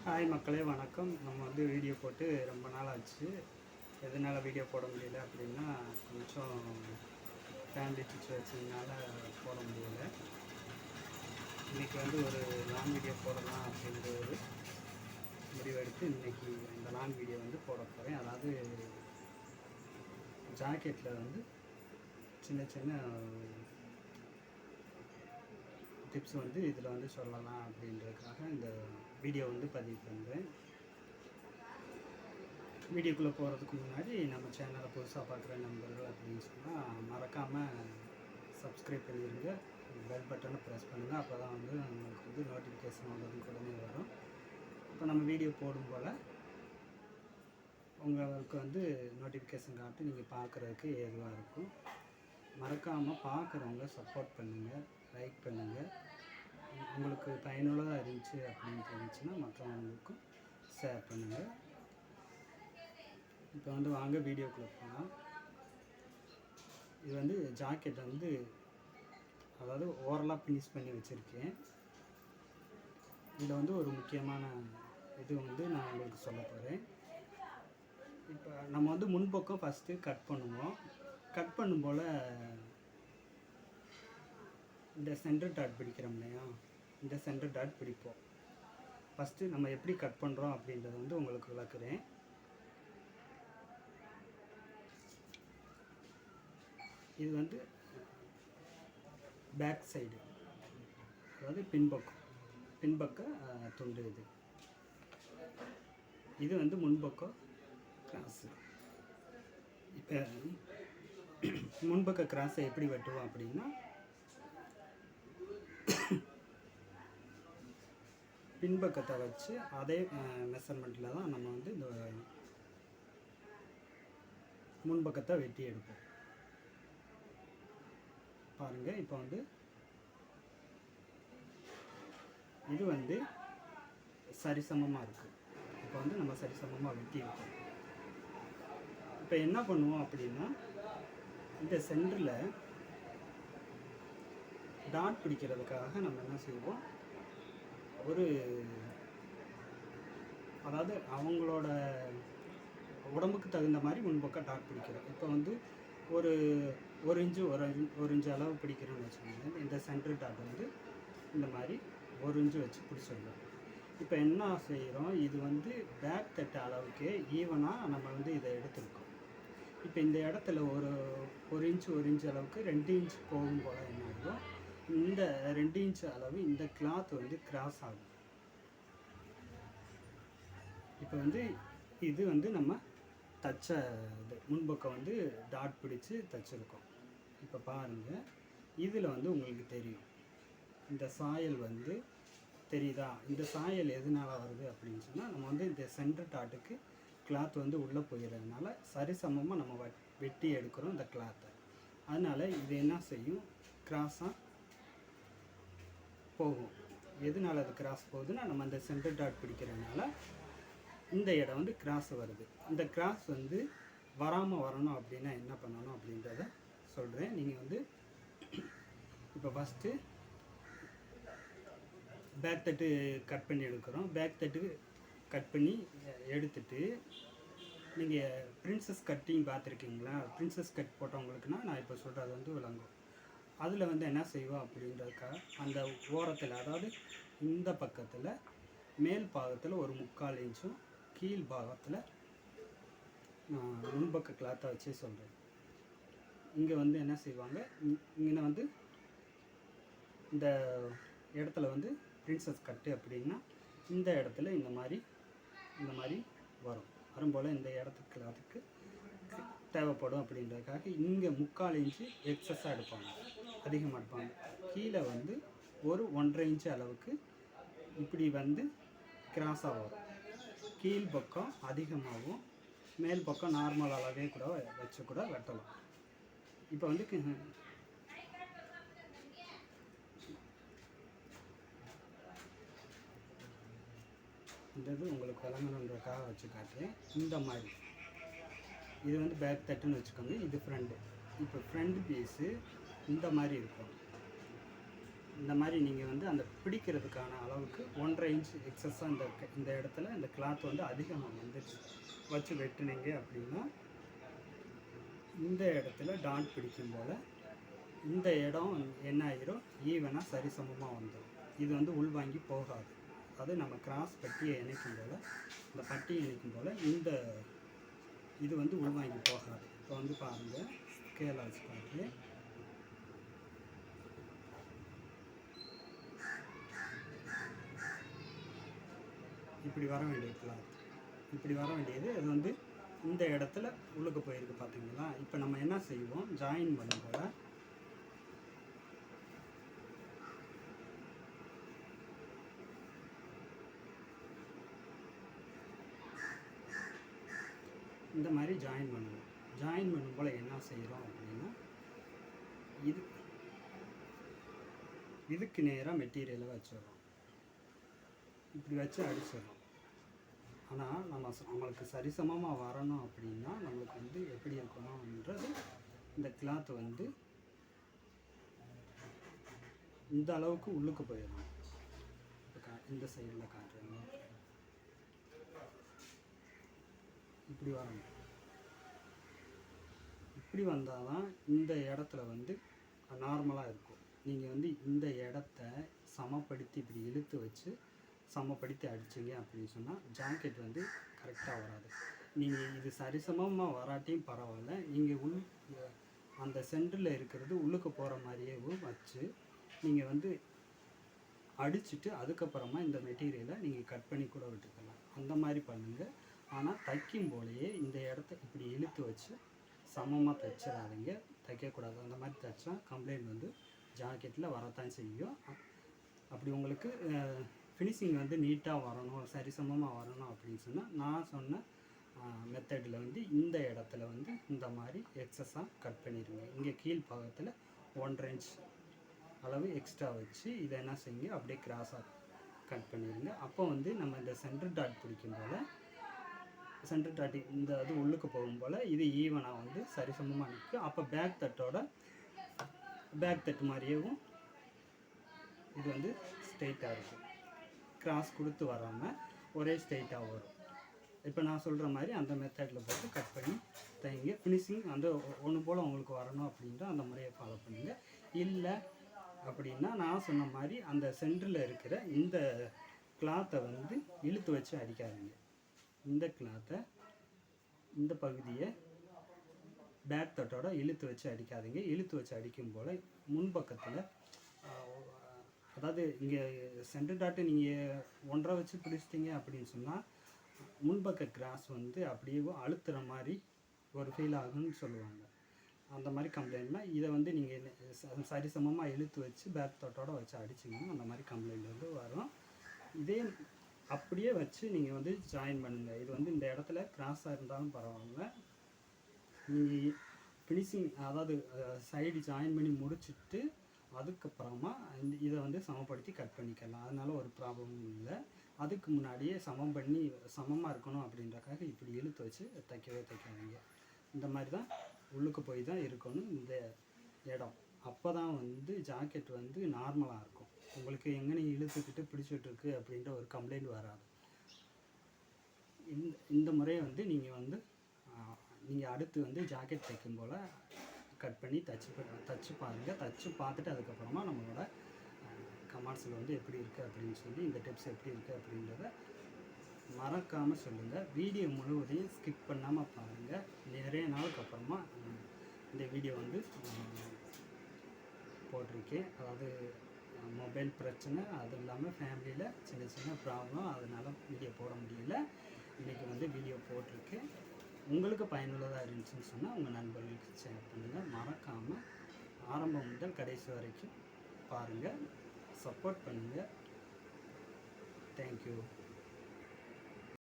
Hi மக்களே வணக்கம். நம்ம வீடியோ போட்டு ரொம்ப நாள் ஆச்சு. எதனால் வீடியோ போட முடியல அப்படின்னா, கொஞ்சம் ஃபேமிலி சுச்சுவேஷன்னால போட முடியலை. இன்றைக்கி ஒரு லாங் வீடியோ போடலாம் அப்படின்ற ஒரு முடிவெடுத்து இன்றைக்கி அந்த லாங் வீடியோ போட போகிறேன். அதாவது ஜாக்கெட்டில் சின்ன சின்ன டிப்ஸ் இதில் சொல்லலாம் அப்படின்றதுக்காக இந்த வீடியோ பதிவு பண்ணுறேன். வீடியோக்குள்ளே போகிறதுக்கு முன்னாடி நம்ம சேனலை புதுசாக பார்க்குற நண்பர்கள் அப்படின்னு சொன்னால் மறக்காமல் சப்ஸ்கிரைப் பண்ணிடுங்க, பெல் பட்டனை ப்ரெஸ் பண்ணுங்கள். அப்போ தான் உங்களுக்கு நோட்டிஃபிகேஷன் உடனே வரும். இப்போ நம்ம வீடியோ போடும் போல் உங்களுக்கு நோட்டிஃபிகேஷன் காட்டி நீங்கள் பார்க்குறதுக்கு ஏதுவாக இருக்கும். மறக்காமல் பார்க்குறவங்க சப்போர்ட் பண்ணுங்கள், லைக் பண்ணுங்கள். உங்களுக்கு பயனுள்ளதாக இருந்துச்சு அப்படின்னு தெரிஞ்சுன்னா மற்றவங்களுக்கும் ஷேர் பண்ணுங்கள். இப்போ வாங்க வீடியோக்குள்ளே போகலாம். இது ஜாக்கெட் அதாவது ஓரலாக ஃபினிஷ் பண்ணி வச்சுருக்கேன். இதில் ஒரு முக்கியமான இது நான் உங்களுக்கு சொல்ல போகிறேன். இப்போ நம்ம முன்பக்கம் ஃபஸ்ட்டு கட் பண்ணுவோம். கட் பண்ணும் போல் இந்த சென்டர் டாட் பிடிக்கிறோம் இல்லையா, இந்த சென்டர் டாட் பிடிப்போம். ஃபஸ்ட்டு நம்ம எப்படி கட் பண்ணுறோம் அப்படின்றத உங்களுக்கு விளக்குறேன். இது பேக் சைடு, அதாவது பின்பக்க துண்டு. இது முன்பக்கம் கிராஸு. இப்போ முன்பக்க கிராஸை எப்படி வெட்டுவோம் அப்படின்னா, பின்பக்கத்தை வச்சு அதே மெஷர்மெண்ட்டில் தான் நம்ம இந்த முன்பக்கத்தை வெட்டி எடுப்போம். பாருங்கள், இப்போ இது சரிசமமாக இருக்குது. இப்போ நம்ம சரிசமமாக வெட்டி இருக்கோம். இப்போ என்ன பண்ணுவோம் அப்படின்னா, இந்த சென்டரில் டாட் பிடிக்கிறதுக்காக நம்ம என்ன செய்வோம், அதாவது அவங்களோட உடம்புக்கு தகுந்த மாதிரி முன்பக்கம் டாட் பிடிக்கிறோம். இப்போ ஒரு இன்ச்சு அளவு பிடிக்கிறோன்னு வச்சுக்கோங்க. இந்த சென்டர் டாட் இந்த மாதிரி 1 இன்ச்சு வச்சு பிடிச்சிருக்கோம். இப்போ என்ன செய்கிறோம், இது பேக் தட்டு அளவுக்கு ஈவனாக நம்ம இதை எடுத்துருக்கோம். இப்போ இந்த இடத்துல ஒரு இன்ச்சு அளவுக்கு 2 இன்ச் போகும் போல் என்ன ஆகும், இந்த 2 இன்ச் அளவு இந்த கிளாத் கிராஸ் ஆகும். இப்போ இது நம்ம தச்ச இது முன்பக்கம் டாட் பிடிச்சி தச்சுருக்கோம். இப்போ பாருங்கள், இதில் உங்களுக்கு தெரியும் இந்த சாயல் தெரியுதா. இந்த சாயல் எதனால் வருது அப்படின்னு சொன்னால், நம்ம இந்த சென்டர் டாட்டுக்கு கிளாத் உள்ளே போயிடுறதுனால சரிசமமாக நம்ம வெட்டி எடுக்கிறோம் இந்த கிளாத்தை. அதனால் இது என்ன செய்யும், கிராஸாக போகும். எதனால் அது கிராஸ் போகுதுன்னா, நம்ம அந்த சென்டர் டாட் பிடிக்கிறதுனால இந்த இடம் கிராஸ் வருது. இந்த கிராஸ் வராமல் வரணும் அப்படின்னா என்ன பண்ணணும் அப்படின்றத சொல்கிறேன். நீங்கள் இப்போ ஃபஸ்ட்டு பேக் தட்டு கட் பண்ணி எடுக்கிறோம். பேக் தட்டு கட் பண்ணி எடுத்துட்டு, நீங்கள் பிரின்சஸ் கட்டிங் பார்த்துருக்கீங்களா? பிரின்சஸ் கட் போட்டவங்களுக்குன்னா நான் இப்போ சொல்கிறது விளங்கும். அதில் என்ன செய்வோம் அப்படின்றதுக்காக, அந்த ஓரத்தில், அதாவது இந்த பக்கத்தில் மேல் பாகத்தில் ஒரு 3/4 இன்ச்சும் கீழ் பாகத்தில் முன்பக்க கிளாத்தை வச்சே சொல்கிறேன். இங்கே என்ன செய்வாங்க, இங்கே இந்த இடத்துல பிரின்சஸ் கட்டு அப்படின்னா இந்த இடத்துல இந்த மாதிரி வரும்போல் இந்த இடத்துக்கு அதுக்கு தேவைப்படும் அப்படின்றதுக்காக இங்கே 3/4 இன்ச்சு எக்ஸஸாக எடுப்பாங்க, அதிகமாக எடுப்பாங்க. கீழே ஒரு 1.5 இன்ச்சு அளவுக்கு இப்படி கிராஸாக வரும். கீழ் பக்கம் அதிகமாகவும் மேல் பக்கம் நார்மல் அளவே கூட வச்சு கூட வெட்டலாம். இப்போ இந்த இது உங்களுக்கு விளங்கணுன்றதுக்காக வச்சு காட்டுறேன். இந்த மாதிரி இது பேக் தட்டுன்னு வச்சுக்கோங்க. இது ஃப்ரண்ட்டு. இப்போ ஃப்ரண்ட் பீஸு இந்த மாதிரி இருக்கும். இந்த மாதிரி நீங்கள் வந்து அந்த பிடிக்கிறதுக்கான அளவுக்கு 1.5 இன்ச் எக்ஸஸாக இந்த இடத்துல இந்த கிளாத் வந்து அதிகமாக வந்து வச்சு வெட்டினீங்க அப்படின்னா இந்த இடத்துல டாட் பிடிக்கும் போல் இந்த இடம் என்ன ஆகிரும், ஈவனாக சரிசமமாக வந்துடும். இது வந்து உள்வாங்கி போகாது. அது நம்ம கிராஸ் பட்டியை இணைக்கும் போல், இந்த பட்டியை இணைக்கும் போல் இந்த இது வந்து உள்வாங்கி போகாது. இப்போ வந்து பாருங்கள், ஸ்கேல் வச்சு பார்த்து இப்படி வர வேண்டிய கிளாத், இப்படி வர வேண்டியது அது வந்து இந்த இடத்துல உள்ளுக்கு போயிருக்கு பார்த்தீங்களா. இப்போ நம்ம என்ன செய்வோம், ஜாயின் பண்ணும் போல் இந்த மாதிரி ஜாயின் பண்ணுவோம். ஜாயின் பண்ணும் போல் என்ன செய்கிறோம் அப்படின்னா, இதுக்கு நேராக மெட்டீரியலை வச்சிடறோம். இப்படி வச்சு அடிச்சிடறோம். ஆனால் நம்மளுக்கு சரிசமமாக வரணும் அப்படின்னா நம்மளுக்கு வந்து எப்படி இருக்கணும்ன்றது, இந்த கிளாத் வந்து இந்த அளவுக்கு உள்ளுக்கு போயிடணும். இந்த சைடில் காட்டுறேங்க, இப்படி வரணும். இப்படி வந்தால் தான் இந்த இடத்துல வந்து நார்மலாக இருக்கும். நீங்கள் வந்து இந்த இடத்த சமப்படுத்தி இப்படி இழுத்து வச்சு சமப்படுத்தி அடிச்சிங்க அப்படின்னு சொன்னால் ஜாக்கெட் வந்து கரெக்டாக வராது. நீங்கள் இது சரிசமமாக வராட்டியும் பரவாயில்ல, நீங்கள் அந்த சென்டரில் இருக்கிறது உள்ளுக்கு போகிற மாதிரியே வச்சு நீங்கள் வந்து அடிச்சுட்டு அதுக்கப்புறமா இந்த மெட்டீரியலை நீங்கள் கட் பண்ணி கூட விட்டுக்கலாம். அந்த மாதிரி பண்ணுங்கள். ஆனால் தைக்கும் போலேயே இந்த இடத்த இப்படி இழுத்து வச்சு சமமாக தைச்சிடாதீங்க, தைக்கக்கூடாது. அந்த மாதிரி தைச்சா கம்ப்ளைண்ட் வந்து ஜாக்கெட்டில் வரத்தான் செய்யும். அப்படி உங்களுக்கு ஃபினிஷிங் வந்து நீட்டாக வரணும், சரிசமமாக வரணும் அப்படின்னு சொன்னால் நான் சொன்ன மெத்தடில் வந்து இந்த இடத்துல வந்து இந்த மாதிரி எக்ஸஸாக கட் பண்ணிடுங்க. இங்கே கீழ் பாகத்தில் 1.5 இன்ச் அளவு எக்ஸ்ட்ரா வச்சு இதை என்ன செய்யுங்க, அப்படியே கிராஸாக கட் பண்ணிடுங்க. அப்போ வந்து நம்ம இந்த சென்டர் டாட் பிடிக்கும் போல், சென்டர் டாட் இந்த இது உள்ளுக்கு போகும் போல் இது ஈவனாக வந்து சரிசமமாக நிற்கும். அப்போ பேக் தட்டு மாதிரியேவும் இது வந்து ஸ்ட்ரெயிட்டாக இருக்கும். கிராஸ் கொடுத்து வராமல் ஒரே ஸ்ட்ரெயிட்டாக வரும். இப்போ நான் சொல்கிற மாதிரி அந்த மெத்தடில் போட்டு கட் பண்ணி தைங்க. ஃபினிஷிங் அந்த ஒன்று போல் உங்களுக்கு வரணும் அப்படின்ற அந்த முறையை ஃபாலோ பண்ணுங்க. இல்லை அப்படின்னா நான் சொன்ன மாதிரி அந்த சென்டரில் இருக்கிற இந்த கிளாத்தை வந்து இழுத்து வச்சு அடிக்காதீங்க. இந்த கிளாத்தை, இந்த பகுதியை பேக் தட்டோட இழுத்து வச்சு அடிக்காதீங்க. இழுத்து வச்சு அடிக்கும் போல் முன்பக்கத்தில், அதாவது இங்கே சென்டர் டாட்டு நீங்கள் 1.5 வச்சு பிடிச்சிட்டிங்க அப்படின்னு சொன்னால் முன்பக்க கிராஸ் வந்து அப்படியே அழுத்துற மாதிரி ஒரு ஃபீல் ஆகுன்னு சொல்லுவாங்க. அந்த மாதிரி கம்ப்ளைண்ட்லாம் இதை வந்து நீங்கள் சரிசமமாக இழுத்து வச்சு பேக் தட்டோட வச்சு அடிச்சிங்கன்னா அந்த மாதிரி கம்ப்ளைண்ட் வந்து வரும். இதே அப்படியே வச்சு நீங்கள் வந்து ஜாயின் பண்ணுங்கள். இது வந்து இந்த இடத்துல கிராஸாக இருந்தாலும் பரவாயில்ல, நீங்கள் ஃபினிஷிங் அதாவது சைடு ஜாயின் பண்ணி முடிச்சுட்டு அதுக்கப்புறமா இதை வந்து சமப்படுத்தி கட் பண்ணிக்கலாம். அதனால ஒரு ப்ராப்ளமும் இல்லை. அதுக்கு முன்னாடியே சமம் பண்ணி சமமாக இருக்கணும் அப்படின்றக்காக இப்படி இழுத்து வச்சு தைக்காதீங்க. இந்த மாதிரி தான் உள்ளுக்கு போய் தான் இருக்கணும் இந்த இடம். அப்போ தான் வந்து ஜாக்கெட் வந்து நார்மலாக இருக்கும். உங்களுக்கு எங்கே இழுத்துக்கிட்டு பிடிச்சிட்ருக்கு அப்படின்ற ஒரு கம்ப்ளைண்ட் வராது. இந்த முறையை வந்து நீங்கள் அடுத்து வந்து ஜாக்கெட் தைக்கும் போல் கட் பண்ணி தச்சு பாருங்கள். தச்சு பார்த்துட்டு அதுக்கப்புறமா நம்மளோட கமெண்ட்ஸில் வந்து எப்படி இருக்குது அப்படின்னு சொல்லி, இந்த டிப்ஸ் எப்படி இருக்குது அப்படின்றத மறக்காமல் சொல்லுங்கள். வீடியோ முழுவதையும் ஸ்கிப் பண்ணாமல் பாருங்கள். நிறைய நாளுக்கு அப்புறமா இந்த வீடியோ வந்து போட்டிருக்கேன். அதாவது மொபைல் பிரச்சனை, அது இல்லாமல் ஃபேமிலியில் சின்ன சின்ன ப்ராப்ளம், அதனால் வீடியோ போட முடியல. இன்றைக்கி வந்து வீடியோ போட்டிருக்கேன். உங்களுக்கு பயனுள்ளதாக இருந்துச்சுன்னு சொன்னால் உங்கள் நண்பர்களுக்கு ஷேர் பண்ணுங்கள். மறக்காமல் ஆரம்பம் முதல் கடைசி வரைக்கும் பாருங்கள், சப்போர்ட் பண்ணுங்கள். தேங்க்யூ.